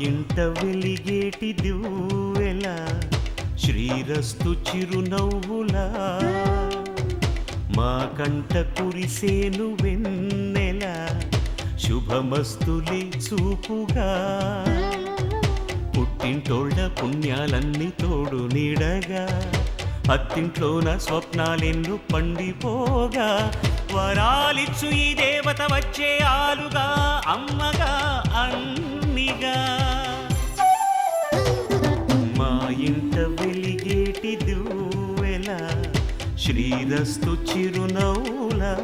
ఇంట వెలిగేటి దివ్వెల శ్రీరస్తు చిరునవ్వులా మా కంట కురిసేను వెన్నెల శుభమస్తులే చూపుగా పుట్టింటోళ్ళ పుణ్యాలన్నీ తోడు నీడగా అత్తింట్లోన స్వప్నాలెన్ను పండిపోగా వరాలిచ్చు ఈ దేవత వచ్చే ఆలుగా అమ్మగా అన్నిగా మా ఇంట వెలిగేటి దివ్వెల శ్రీరస్తు చిరునవ్వులా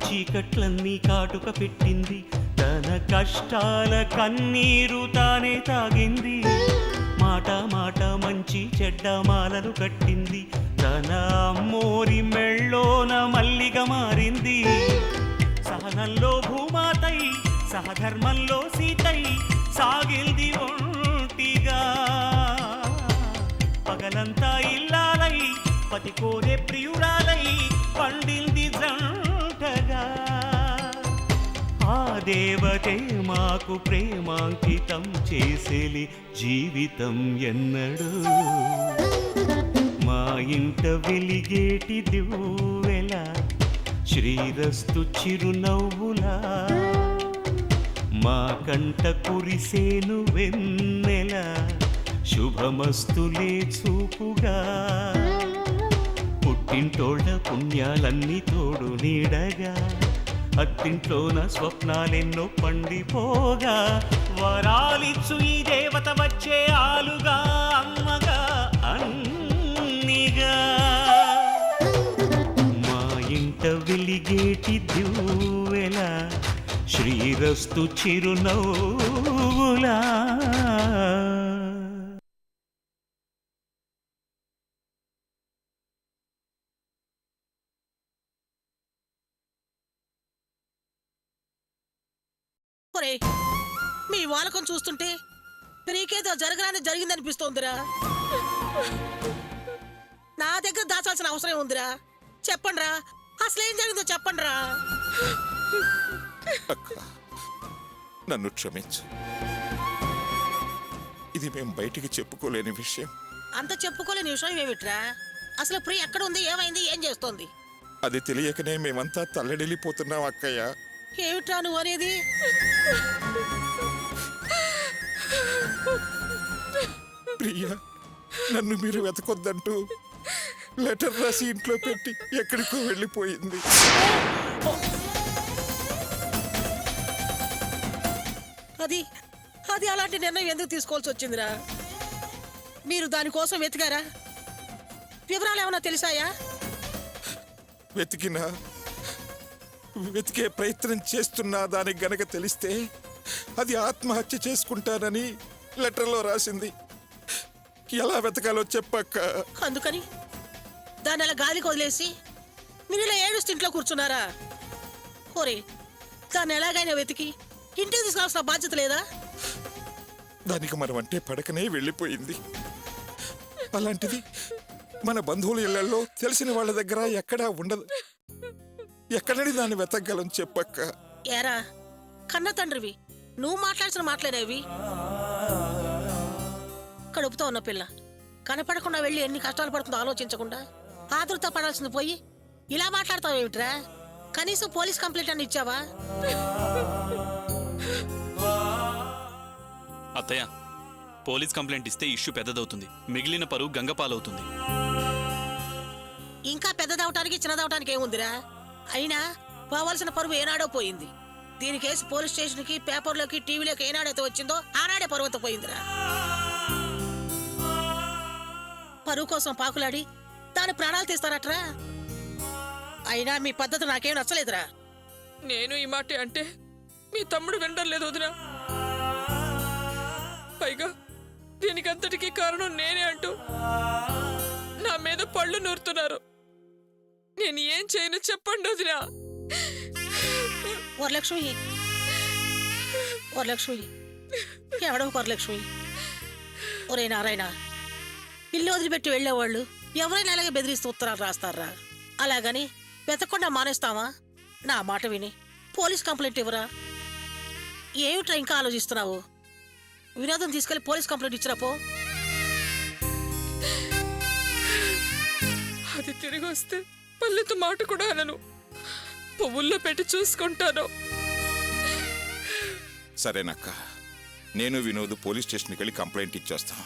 చీకట్లన్నీ కాటుక పెట్టింది తన కష్టాల కన్నీరు తానే తాగింది మాట మాట మంచి చెడ్డ మాలలు కట్టింది తన అమ్మోరి మెళ్ళోన మల్లిగా మారింది సహనంలో భూమాతై సహధర్మంలో సీతై సాగిల్ది ఒంటిగా పగలంతా ఇల్లాలై పతి కోరే ప్రియురాలై పండింది ఆ దేవతే మాకు ప్రేమాంకితం చేసేలి జీవితం ఎన్నడు మా ఇంట వెలిగేటి దివ్వెల శ్రీరస్తు చిరునవ్వులా మా కంట కురిసేను వెన్నెల శుభమస్తులే చూపుగా పుట్టింటోళ్ళ పుణ్యాలన్నీ తోడు నీడగా అత్తింట్లోన స్వప్నాలెన్నో పండిపోగా వరాలిచ్చు ఈ దేవత వచ్చే ఆలుగా అమ్మగా అన్నిగా మా ఇంట వెలిగేటి దివ్వెల శ్రీరస్తు చిరునవ్వులా మీ వాలకం చూస్తుంటే నీకేదో జరగరాని జరిగిందనిపిస్తోందిరా నా దగ్గర దాచాల్సిన అవసరం ఉందిరా చెప్పండిరా అసలేం జరిగిందో చెప్పండిరా నన్ను క్షమించు ఇది మేము బయటికి చెప్పుకోలేని విషయం అంత చెప్పుకోలేని విషయం ఏమిట్రా అసలు ప్రియ ఎక్కడ ఉంది ఏమైంది ఏం చేస్తోంది అది తెలియకనే మేమంతా తల్లడిల్లిపోతున్నాం అక్కయ్య ఏమిట్రా నువ్వు అనేది ప్రియా నన్ను మీరు వెతకొద్దంటూ లెటర్ రాసి ఇంట్లో పెట్టి ఎక్కడికో వెళ్ళిపోయింది అది అది అలాంటి నిర్ణయం ఎందుకు తీసుకోవాల్సి వచ్చిందిరా మీరు దానికోసం వెతికారా వివరాలు ఏమన్నా తెలిసాయా వెతికే ప్రయత్నం చేస్తున్నా దానికి గనక తెలిస్తే అది ఆత్మహత్య చేసుకుంటానని లెటర్లో రాసింది ఎలా వెతకాలో చెప్పక్క అందుకని దాన్ని అలా గాలికి వదిలేసి మీరు ఇలా ఏడుస్తూ ఇంట్లో కూర్చున్నారా ఓరే దాన్ని ఎలాగైనా వెతికి ఇంటికి తీసుకురావాల్సిన బాధ్యత లేదా దానికి మనం అంటే పడకనే వెళ్ళిపోయింది అలాంటిది మన బంధువుల ఇళ్లలో తెలిసిన వాళ్ళ దగ్గర ఎక్కడా ఉండదు ఎక్కడని దాన్ని వెతకగలం చెప్పక్క ఏరా కన్న తండ్రివి నువ్వు మాట్లాడిన మాట్లాడేవి కడుపుతో ఉన్న పిల్ల కనపడకుండా వెళ్ళి ఎన్ని కష్టాలు పడుతుందో ఆలోచించకుండా ఆదుర్త పడాల్సింది పోయి ఇలా మాట్లాడతావేమిట్రా కనీసం పోలీస్ కంప్లైంట్ అని ఇచ్చావా అత్తయ్య పోలీస్ కంప్లైంట్ ఇస్తే ఇష్యూ పెద్దదవుతుంది మిగిలిన పరువు గంగపాలవుతుంది ఇంకా పెద్దదవటానికి చిన్నదవటానికి ఏముందిరా అయినా పోవాల్సిన పరువు ఏనాడో పోయింది దీని కేసు పోలీస్ స్టేషన్ కి పేపర్లోకి టీవీలోకి ఏనాడైతే వచ్చిందో ఆనాడే పరువంతో పోయిందిరా పరువు కోసం పాకులాడి దాని ప్రాణాలు తీస్తారట్రా అయినా మీ పద్ధతి నాకేం నచ్చలేదురా నేను ఈ మాట అంటే మీ తమ్ముడు వినడం లేదు వదినా. పైగా దీనికంతటికీ కారణం నేనే అంటూ నా మీద పళ్ళు నూరుతున్నారు. నేను ఏం చేయను చెప్పండి వదినా. వరలక్ష్మి, వరలక్ష్మి, ఎవడో వరలక్ష్మి. ఒరే నారాయణ, ఇల్లు వదిలిపెట్టి వెళ్ళేవాళ్ళు ఎవరైనా అలాగే బెదిరిస్తూ ఉత్తరాలు రాస్తారా? అలాగని వెతకుండా మానేస్తావా? నా మాట విని పోలీస్ కంప్లైంట్ ఇవ్వరా? ఏమిట్రా ఇంకా ఆలోచిస్తున్నావు? వినోదం తీసుకెళ్లి పోలీస్ కంప్లైంట్ ఇచ్చిరా పో. అది తిరిగి వస్తే పల్లెతో మాట కూడా అనను, పువ్వుల్లో పెట్టి చూసుకుంటాను. సరేనక్క, నేను వినోద్ పోలీస్ స్టేషన్కి వెళ్ళి కంప్లైంట్ ఇచ్చేస్తాం.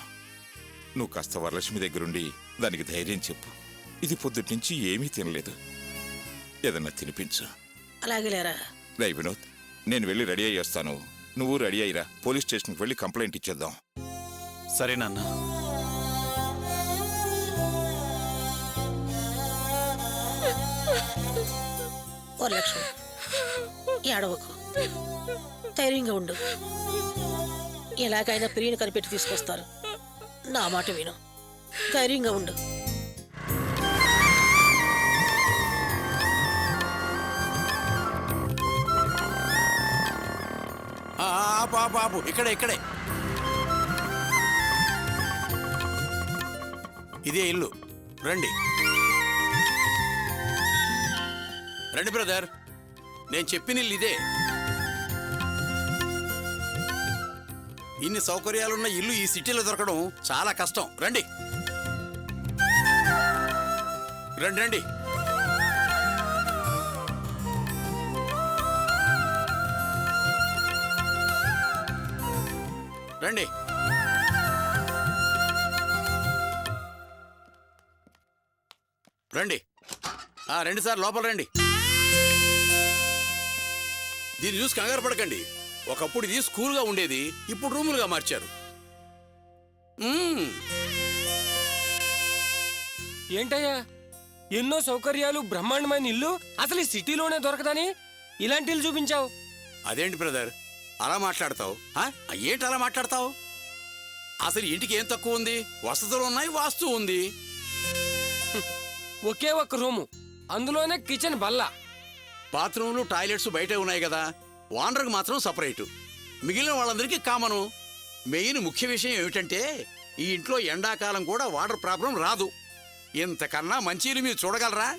నువ్వు కాస్త వరలక్ష్మి దగ్గరుండి దానికి ధైర్యం చెప్పు. ఇది పొద్దుటి నుంచి ఏమీ తినలేదు, ఏదన్నా తినిపించు. అలాగే లేరా? రే వినోద్, నేను వెళ్ళి రెడీ అయ్యి వస్తాను, నువ్వు రెడీ అయ్యిరా. పోలీస్ స్టేషన్కి వెళ్ళి కంప్లైంట్ ఇచ్చేద్దాం. సరే నాన్న. వరలక్ష్మి, ఏడవకు, ధైర్యంగా ఉండు. ఎలాగైనా ప్రియని కనిపెట్టి తీసుకొస్తారు. నా మాట విను, ధైర్యంగా ఉండు. బాబు ఇక్కడే ఇక్కడే ఇదే ఇల్లు. రండి రండి బ్రదర్, నేను చెప్పిన ఇల్లు ఇదే. ఇన్ని సౌకర్యాలున్న ఇల్లు ఈ సిటీలో దొరకడం చాలా కష్టం. రండి రండి రండి. రండి రండి. రండి సార్, లోపల రండి. దీన్ని చూసి కంగారు పడకండి. ఒకప్పుడు ఇది స్కూల్గా ఉండేది, ఇప్పుడు రూములుగా మార్చారు. ఏంటయ్యా, ఎన్నో సౌకర్యాలు, బ్రహ్మాండమైన ఇల్లు, అసలు ఈ సిటీలోనే దొరకదని ఇలాంటి ఇల్లు చూపించావు. అదేంటి బ్రదర్ అలా మాట్లాడతావు? ఏంటి అలా మాట్లాడతావు? అసలు ఇంటికి ఏం తక్కువ ఉంది? వసతులు ఉన్నాయి, వాస్తు ఉంది. ఒకే ఒక్క రూము, అందులోనే కిచెన్ బల్ల. బాత్రూమ్లు టాయిలెట్స్ బయటే ఉన్నాయి కదా, ఓనర్కి మాత్రం సపరేటు, మిగిలిన వాళ్ళందరికీ కామను. మెయిన్ ముఖ్య విషయం ఏమిటంటే ఈ ఇంట్లో ఎండాకాలం కూడా వాటర్ ప్రాబ్లం రాదు. ఇంతకన్నా మంచి ఇల్లు మీరు చూడగలరా?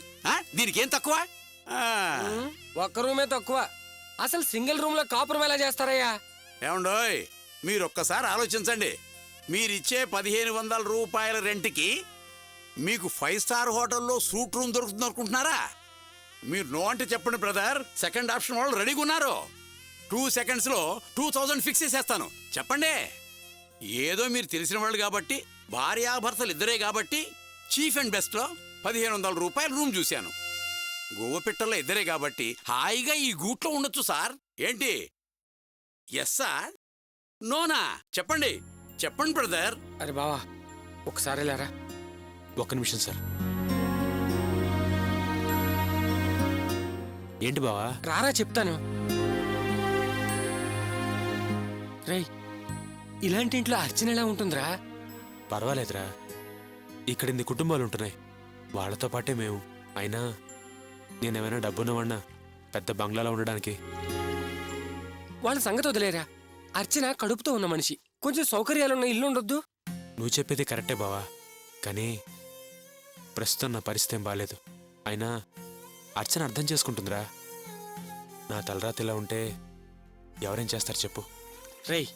దీనికి ఏం తక్కువ? ఒక్క రూమే తక్కువ. అసలు సింగిల్ రూమ్ లో కాపురం ఎలా చేస్తారయ్యా? ఏమండోయ్, మీరొక్కసారి ఆలోచించండి. మీరిచ్చే 1500 రూపాయల రెంట్కి మీకు 5 స్టార్ హోటల్లో సూట్ రూమ్ దొరుకుతుంది అనుకుంటున్నారా? మీరు నో అంటే చెప్పండి బ్రదర్, సెకండ్ ఆప్షన్ వాళ్ళు రెడీగా ఉన్నారు. 2 సెకండ్స్లో 2000 ఫిక్స్ చేసేస్తాను. చెప్పండి. ఏదో మీరు తెలిసిన వాళ్ళు కాబట్టి, భార్యాభర్తలు ఇద్దరే కాబట్టి చీఫ్ అండ్ బెస్ట్లో 1500 రూపాయల రూమ్ చూశాను. గోవపిట్టల్లో ఇద్దరే కాబట్టి హాయిగా ఈ గూట్లో ఉండొచ్చు సార్. ఏంటి? ఎస్ సార్, నోనా? చెప్పండి చెప్పండి బ్రదర్. అరే బావా, ఒకసారి లేరా. ఒక్క నిమిషం సార్. ఏంటి బావా? రారా చెప్తాను. రేయ్, ఇలాంటి ఇంట్లో అర్చన ఎలా ఉంటుందిరా? పర్వాలేదురా, ఇక్కడ ఇన్ని కుటుంబాలు ఉంటున్నాయి, వాళ్ళతో పాటే మేము. అయినా నేనేమైనా డబ్బున్నవాడినా పెద్ద బంగ్లాలో ఉండడానికి? వాళ్ళ సంగతి వదిలేరా. అర్చన కడుపుతో ఉన్న మనిషి, కొంచెం సౌకర్యాలున్న ఇల్లు ఉండొద్దు? నువ్వు చెప్పేది కరెక్టే బావా, కానీ ప్రస్తుతం నా పరిస్థితి ఏం బాలేదు. అయినా అర్చన అర్థం చేసుకుంటుందిరా. నా తలరాత ఇలా ఉంటే ఎవరేం చేస్తారు చెప్పు? రేయ్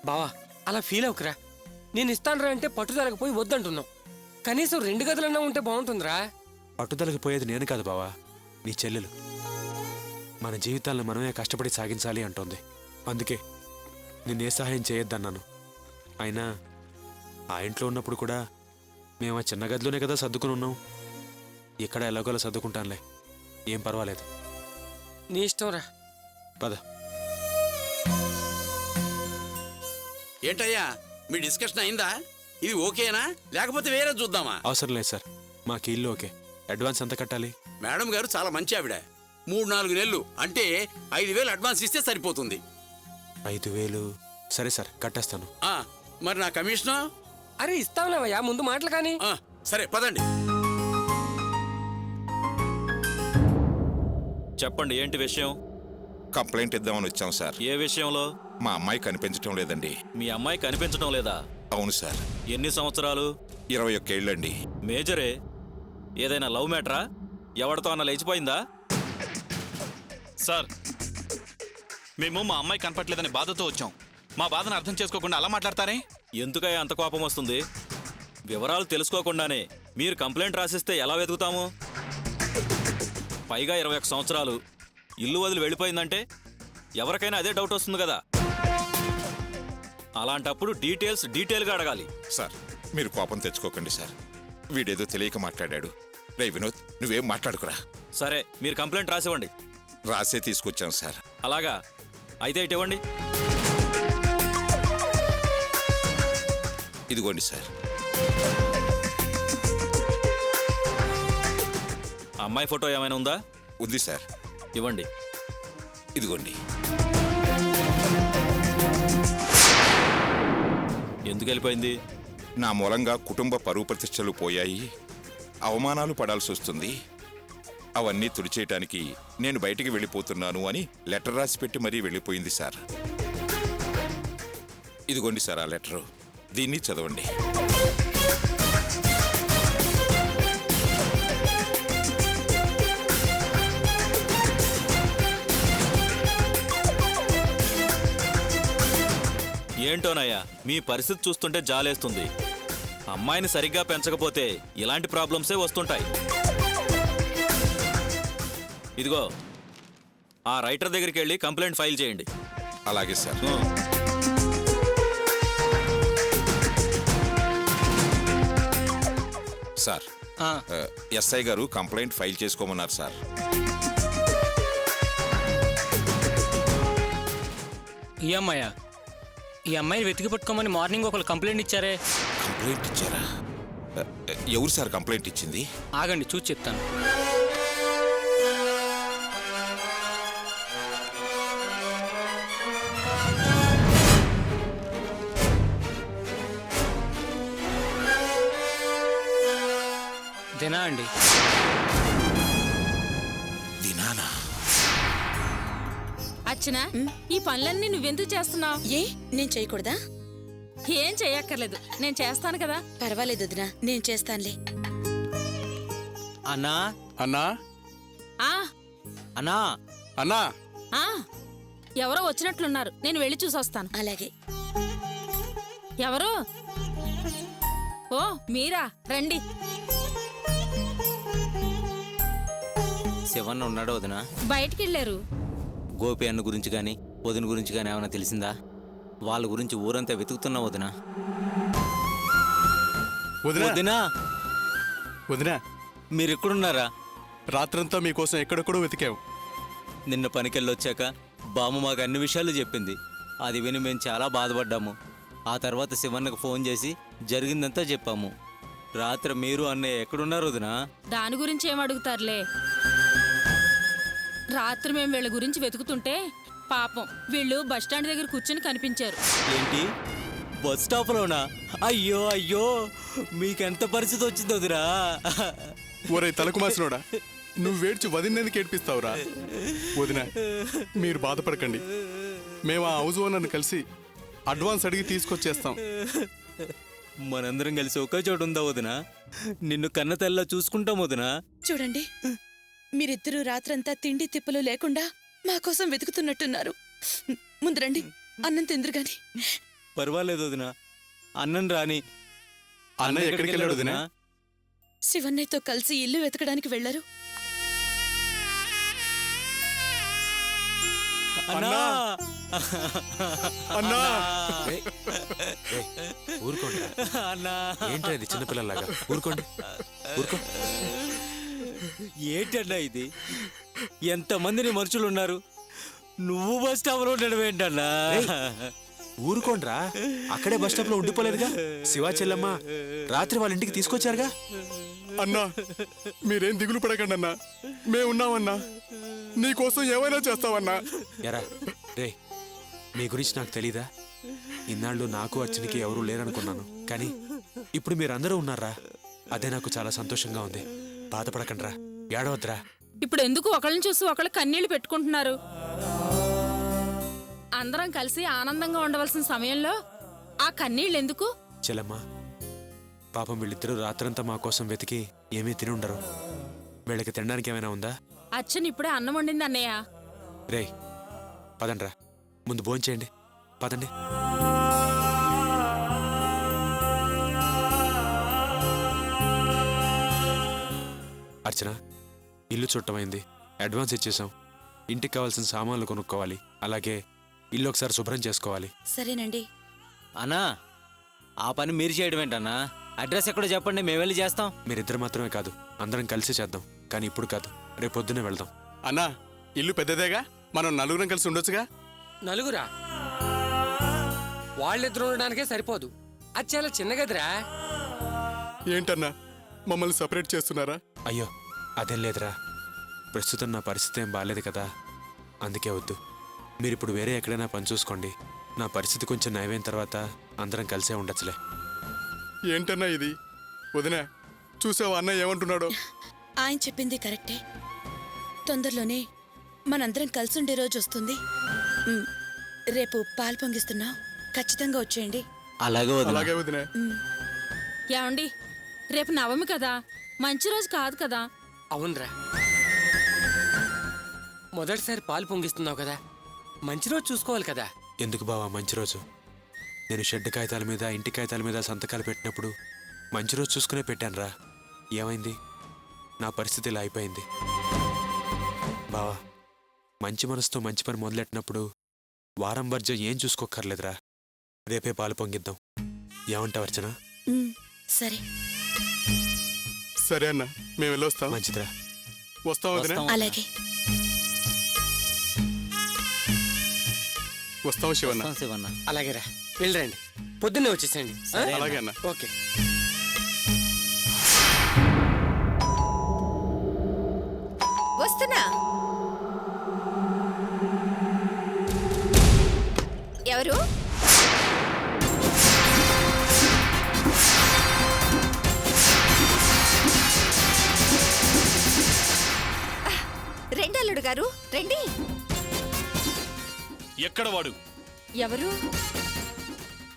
బావా, అలా ఫీల్ అవుకురా. నేను ఇస్తానురా అంటే పట్టుదలకు పోయి వద్దంటున్నావు. కనీసం 2 గదులన్నా ఉంటే బాగుంటుందిరా. పట్టుదలకి పోయేది నేను కాదు బావా, నీ చెల్లెలు. మన జీవితాలను మనమే కష్టపడి సాగించాలి అంటోంది. అందుకే నిన్నే సహాయం చేయొద్దన్నాను. అయినా ఆ ఇంట్లో ఉన్నప్పుడు కూడా మేము ఆ చిన్న గదిలోనే కదా సర్దుకుని ఉన్నాం. ఇక్కడ ఎలాగోలా సర్దుకుంటానులే, ఏం పర్వాలేదు. నీ ఇష్టం రా. పద. ఏంటయ్యా, మీ డిస్కషన్ అయిందా? ఇది ఓకేనా, లేకపోతే వేరే చూద్దామా? అవసరం లేదు సార్, మాకు ఇల్లు ఓకే. అడ్వాన్స్ ఎంత కట్టాలి? మేడం గారు చాలా మంచి ఆవిడ. 3-4 నెలలు అంటే 5,000 అడ్వాన్స్ ఇస్తే సరిపోతుంది. 5,000 సరే సార్ కట్టేస్తాను. ఆ, మరి నా కమిషను? అరే ఇస్తాంలేవయ్యా, ముందు మాటలు కానీ. ఆ, సరే పదండి. చెప్పండి, ఏంటి విషయం? కంప్లైంట్ ఇద్దామని వచ్చాం సార్. ఏ విషయంలో? మా అమ్మాయి కనిపించటం లేదండి. మీ అమ్మాయి కనిపించడం లేదా? అవును సార్. ఎన్ని సంవత్సరాలు? 21 ఏళ్ళండి. మేజరే? ఏదైనా లవ్ మ్యాటరా? ఎవరితో అన్న లేచిపోయిందా? సార్, మేము మా అమ్మాయి కనపట్లేదని బాధతో వచ్చాం. మా బాధను అర్థం చేసుకోకుండా అలా మాట్లాడతారే? ఎందుకయ్యా అంత కోపం వస్తుంది? వివరాలు తెలుసుకోకుండానే మీరు కంప్లైంట్ రాసిస్తే ఎలా వెతుకుతాము? పైగా 21 సంవత్సరాలు, ఇల్లు వదిలి వెళ్ళిపోయిందంటే ఎవరికైనా అదే డౌట్ వస్తుంది కదా. అలాంటప్పుడు డీటెయిల్గా అడగాలి. సార్ మీరు కోపం తెచ్చుకోకండి సార్. వీడేదో తెలియక మాట్లాడాడు. రే వినోద్, నువ్వేం మాట్లాడుకురా. సరే, మీరు కంప్లైంట్ రాసివ్వండి. రాసే తీసుకొచ్చాం సార్. అలాగా? అయితే ఇటు ఇవ్వండి. ఇదిగోండి సార్. అమ్మాయి ఫోటో ఏమైనా ఉందా? ఉంది సార్. ఇవ్వండి. ఇదిగోండి. ఎందుకు వెళ్ళిపోయింది? నా మూలంగా కుటుంబ పరువు ప్రతిష్టలు పోయాయి, అవమానాలు పడాల్సి వస్తుంది. అవన్నీ తుడిచేయటానికి నేను బయటికి వెళ్ళిపోతున్నాను అని లెటర్ రాసి పెట్టి మరీ వెళ్ళిపోయింది సార్. ఇదిగోండి సార్ ఆ లెటరు. దీన్ని చదవండి. ఏంటోనయ్యా, మీ పరిస్థితి చూస్తుంటే జాలేస్తుంది. అమ్మాయిని సరిగ్గా పెంచకపోతే ఇలాంటి ప్రాబ్లమ్సే వస్తుంటాయి. ఇదిగో, ఆ రైటర్ దగ్గరికి వెళ్ళి కంప్లైంట్ ఫైల్ చేయండి. అలాగే సార్. సార్, ఎస్ఐ గారు కంప్లైంట్ ఫైల్ చేసుకోమన్నారు సార్. ఈ అమ్మాయా? ఈ అమ్మాయిని వెతికి పట్టుకోమని మార్నింగ్ ఒకరు కంప్లైంట్ ఇచ్చారే. కంప్లైంట్ ఇచ్చారా? ఎవరు సార్ కంప్లైంట్ ఇచ్చింది? ఆగండి చూసి చెప్తాను. దినా అండి. దినానా? అచ్చనా, ఈ పనులన్నీ నువ్వెందుకు చేస్తున్నావు? ఏ నేను చేయకూడదా? ఏం చెయ్యక్కర్లేదు, నేను చేస్తాను కదా. పర్వాలేదు వదినా, నేను చేస్తానులే. అన్నా అన్నా ఆ అన్నా అన్నా ఆ ఎవరో వచ్చినట్లున్నారు, నేను వెళ్ళి చూసొస్తాను. అలాగే. ఎవరు? ఓ మీరా, రండి. శివన్న ఉన్నాడు వదినా? బయటికి వెళ్ళారు. గోపి అన్న గురించి కానీ వదిన గురించి కానీ ఏమైనా తెలిసిందా? వాళ్ళ గురించి ఊరంతా వెతుకుతున్నా వదినా. వదినా వదినా, వదినా మీరు ఎక్కడున్నారా? రాత్రంతా మీకోసం ఎక్కడెక్కడో వెతికావు. నిన్న పనికెళ్ళొచ్చాక బామ్మ మాకు అన్ని విషయాలు చెప్పింది. అది విని మేము చాలా బాధపడ్డాము. ఆ తర్వాత శివన్నకు ఫోన్ చేసి జరిగిందంతా చెప్పాము. రాత్రి మీరు అన్నయ్య ఎక్కడున్నారు వదినా? దాని గురించి ఏం అడుగుతారులే. రాత్రి మేము వీళ్ళ గురించి వెతుకుతుంటే పాపం వీళ్ళు బస్టాండ్ దగ్గర కూర్చొని కనిపించారు. ఏంటి, బస్ స్టాప్లోనా? అయ్యో అయ్యో, మీకెంత పరిస్థితి వచ్చింది వదినా? ఒరే తలకు మాసినోడా, నువ్వు వేడ్చి వదినెందుకు ఏడ్పిస్తావురా? వదినా మీరు బాధపడకండి, మేము ఆ హౌస్ ఓనర్ని కలిసి అడ్వాన్స్ అడిగి తీసుకొచ్చేస్తాం. మనందరం కలిసి ఒకే చోటు ఉందా వదినా? నిన్ను కన్న తెల్ల చూసుకుంటాం వదినా. చూడండి, మీరిద్దరూ రాత్రంతా తిండి తిప్పలు లేకుండా మా కోసం వెతుకుతున్నట్టున్నారు. ముందు రండి, అన్నం తిందురు గాని. పర్వాలేదు వదినా, అన్నం రాని. అన్నయ్య ఎక్కడికి వెళ్ళాడు వదినా? శివన్నయ్యతో కలిసి ఇల్లు వెతకడానికి వెళ్లారు. అన్నా, అన్నా ఊరుకోండి. అన్నా, ఏంటి అది చిన్నపిల్లలాగా? ఊరుకోండి, ఊరుకో. ఏంటన్నా ఇది? ఎంతమందిని మనుషులు ఉన్నారు, నువ్వు బస్ స్టాప్లో ఉండడం ఏంటన్నా? ఊరుకోండ్రా, అక్కడే బస్ స్టాప్ లో ఉండిపోలేదుగా. శివా చెల్లమ్మ రాత్రి వాళ్ళ ఇంటికి తీసుకొచ్చారుగా. అన్నా మీరేం దిగులు పడకండి అన్నా, మేమున్నామన్నా. నీకోసం ఏమైనా చేస్తావన్నా. ఎరా రే, మీ గురించి నాకు తెలీదా? ఇన్నాళ్ళు నాకు అర్చనకి ఎవరూ లేరనుకున్నాను, కానీ ఇప్పుడు మీరందరూ ఉన్నారా, అదే నాకు చాలా సంతోషంగా ఉంది. బాధపడకండ్రా, ఏడవద్దురా. ఇప్పుడు ఎందుకు ఒకళ్ళని చూసి ఒకళ్ళు కన్నీళ్లు పెట్టుకుంటున్నారు? అందరం కలిసి ఆనందంగా ఉండవలసిన సమయంలో ఆ కన్నీళ్ళు ఎందుకు? చెల్లమ్మా, పాపం వీళ్ళిద్దరూ రాత్రంతా మా కోసం వెతికి ఏమీ తిని ఉండరు. వీళ్ళకి తినడానికి ఏమైనా ఉందా? అచ్చని ఇప్పుడే అన్నం వండింది అన్నయ్య. రే పదండ్రా, ముందు భోంచేయండి, పదండి. అర్చన, ఇల్లు చుట్టమైంది, అడ్వాన్స్ ఇచ్చేసాం. ఇంటికి కావాల్సిన సామాన్లు కొనుక్కోవాలి, అలాగే ఇల్లు ఒకసారి శుభ్రం చేసుకోవాలి. సరేనండి. అన్నా, ఆ పని మీరు చేయడం ఏంటన్నా? అడ్రస్ ఎక్కడో చెప్పండి, మేము వెళ్ళి చేస్తాం. మీరిద్దరు మాత్రమే కాదు, అందరం కలిసి చేద్దాం. కానీ ఇప్పుడు కాదు, రేపు పొద్దున్నే వెళ్దాం. అన్నా, ఇల్లు పెద్దదేగా, మనం నలుగురం కలిసి ఉండొచ్చుగా. నలుగురా? వాళ్ళిద్దరు ఉండడానికే సరిపోదు, అది చాలా చిన్న గదిరా. ఏంటన్నా, మమ్మల్ని సపరేట్ చేస్తున్నారా? అయ్యో అదేం లేదురా, ప్రస్తుతం నా పరిస్థితి ఏం బాగాలేదు కదా, అందుకే వద్దు. మీరిప్పుడు వేరే ఎక్కడైనా పని చూసుకోండి. నా పరిస్థితి కొంచెం నయమైన తర్వాత అందరం కలిసే ఉండొచ్చులే. ఏంటన్నా ఇది? వదినా, చూసావా అన్న ఏమంటున్నాడో? ఆయన చెప్పింది కరెక్టే. తొందరలోనే మనందరం కలిసి ఉండే రోజు వస్తుంది. రేపు పాలు పొంగిస్తున్నావు, ఖచ్చితంగా వచ్చేయండి. అలాగే అలాగే వదినా. ఏమండి, రేపు నవమి కదా, మంచి రోజు కాదు కదా? అవునరా, మొదటిసారి పాలు పొంగిస్తున్నావు కదా, మంచి రోజు చూసుకోవాలి కదా. ఎందుకు బావా మంచి రోజు? నేను షెడ్ కాగితాల మీద, ఇంటి కాగితాల మీద సంతకాలు పెట్టినప్పుడు మంచి రోజు చూసుకునే పెట్టానురా. ఏమైంది? నా పరిస్థితి ఇలా అయిపోయింది. బావా, మంచి మనసుతో మంచి పని మొదలెట్టినప్పుడు వారం వర్జం ఏం చూసుకోక్కర్లేదురా. రేపే పాలు పొంగిద్దాం, ఏమంటావు అర్చన? సరే సరే అన్న, మేము వెళ్ళొస్తాం. మంచిదిరా, వస్తాం వదినా. అలాగే. వస్తాం శివన్న. శివన్న. అలాగేరా, వెళ్ళరండి, పొద్దున్నే వచ్చేసేయండి. అలాగే అన్న. ఓకే. వస్తున్నా. ఎవరు? రెండల్లుడు గారు రండి. ఎక్కడ వాడు? ఎవరు?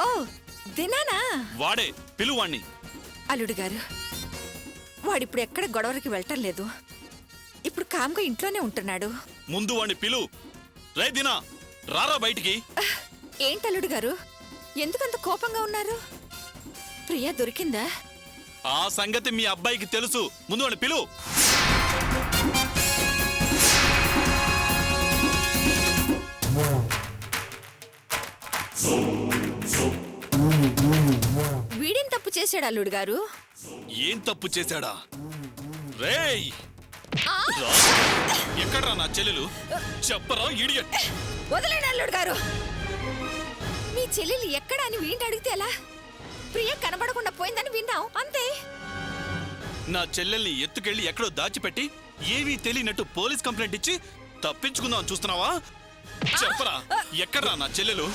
ఓ దినానా? వాడే, పిలువాణ్ణి. అల్లుడు గారు, వాడిప్పుడు ఎక్కడ గొడవలకి వెళ్ళటం లేదు. ఇప్పుడు కామ్గా ఇంట్లోనే ఉంటున్నాడు. ముందు వాణ్ణి పిలు. రే దినా, రారా బయటికి. ఏంటల్లుడు గారు, ఎందుకంత కోపంగా ఉన్నారు? ప్రియా దొరికిందా? ఆ సంగతి మీ అబ్బాయికి తెలుసు, ముందు వాణ్ణి పిలు. వీడేం తప్పు చేశాడు అల్లుడు గారు? ఏం తప్పు చేశాడా? రేయ్, ఎక్కడ్రా నా చెల్లెలు? చెప్పరా ఇడియట్. వదలండి అల్లుడు గారు. మీ చెల్లెలు ఎక్కడ అని వీడిని అడిగితే ఎలా? ప్రియ కనబడకుండా పోయిందని విన్నాం, అంతే. నా చెల్లెల్ని ఎత్తుకెళ్లి ఎక్కడో దాచిపెట్టి ఏవీ తెలియనట్టు పోలీస్ కంప్లైంట్ ఇచ్చి తప్పించుకుందాం చూస్తున్నావా? చెప్పరా, ఎక్కడ్రా నా చెల్లెలు?